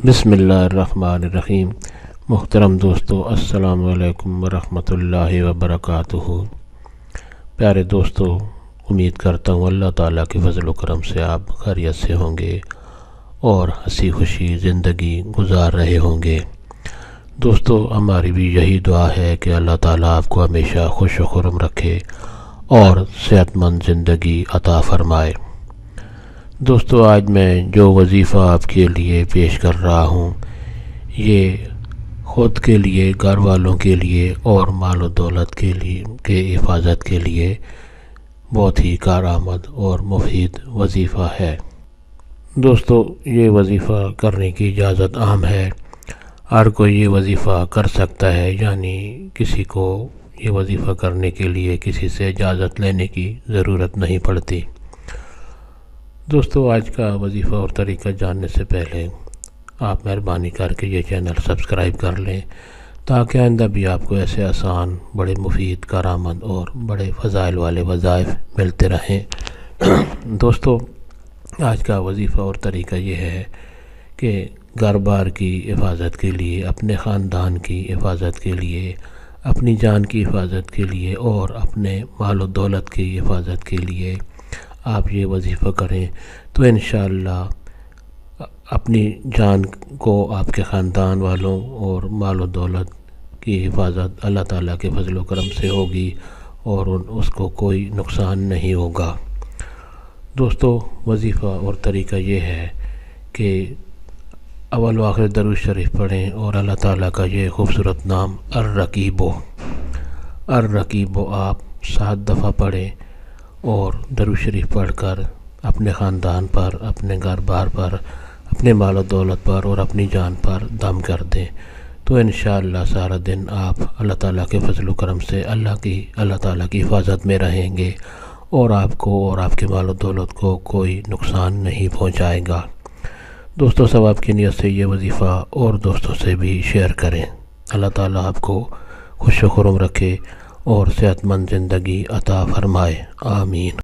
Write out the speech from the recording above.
بسم اللہ الرحمن الرحیم۔ محترم دوستو، السلام علیکم ورحمۃ اللہ وبرکاتہ۔ پیارے دوستو، امید کرتا ہوں اللہ تعالیٰ کے فضل و کرم سے آپ خیریت سے ہوں گے اور ہنسی خوشی زندگی گزار رہے ہوں گے۔ دوستو، ہماری بھی یہی دعا ہے کہ اللہ تعالیٰ آپ کو ہمیشہ خوش و خرم رکھے اور صحت مند زندگی عطا فرمائے۔ دوستو، آج میں جو وظیفہ آپ کے لیے پیش کر رہا ہوں، یہ خود کے لیے، گھر والوں کے لیے اور مال و دولت کے حفاظت کے لیے بہت ہی کارآمد اور مفید وظیفہ ہے۔ دوستو، یہ وظیفہ کرنے کی اجازت عام ہے، ہر کوئی یہ وظیفہ کر سکتا ہے، یعنی کسی کو یہ وظیفہ کرنے کے لیے کسی سے اجازت لینے کی ضرورت نہیں پڑتی۔ دوستو، آج کا وظیفہ اور طریقہ جاننے سے پہلے آپ مہربانی کر کے یہ چینل سبسکرائب کر لیں تاکہ آئندہ بھی آپ کو ایسے آسان، بڑے مفید، کارآمد اور بڑے فضائل والے وظائف ملتے رہیں۔ دوستو، آج کا وظیفہ اور طریقہ یہ ہے کہ گھر بار کی حفاظت کے لیے، اپنے خاندان کی حفاظت کے لیے، اپنی جان کی حفاظت کے لیے اور اپنے مال و دولت کی حفاظت کے لیے آپ یہ وظیفہ کریں تو انشاءاللہ اپنی جان کو، آپ کے خاندان والوں اور مال و دولت کی حفاظت اللہ تعالیٰ کے فضل و کرم سے ہوگی اور اس کو کوئی نقصان نہیں ہوگا۔ دوستو، وظیفہ اور طریقہ یہ ہے کہ اول و آخر درود شریف پڑھیں اور اللہ تعالیٰ کا یہ خوبصورت نام الرقیب آپ 7 دفعہ پڑھیں اور درود شریف پڑھ کر اپنے خاندان پر، اپنے گھر بار پر، اپنے مال و دولت پر اور اپنی جان پر دم کر دیں تو انشاءاللہ سارا دن آپ اللہ تعالیٰ کے فضل و کرم سے اللہ تعالیٰ کی حفاظت میں رہیں گے اور آپ کو اور آپ کے مال و دولت کو کوئی نقصان نہیں پہنچائے گا۔ دوستو، ثواب کی نیت سے یہ وظیفہ اور دوستوں سے بھی شیئر کریں۔ اللہ تعالیٰ آپ کو خوش و خرم رکھے اور صحت مند زندگی عطا فرمائے، آمین۔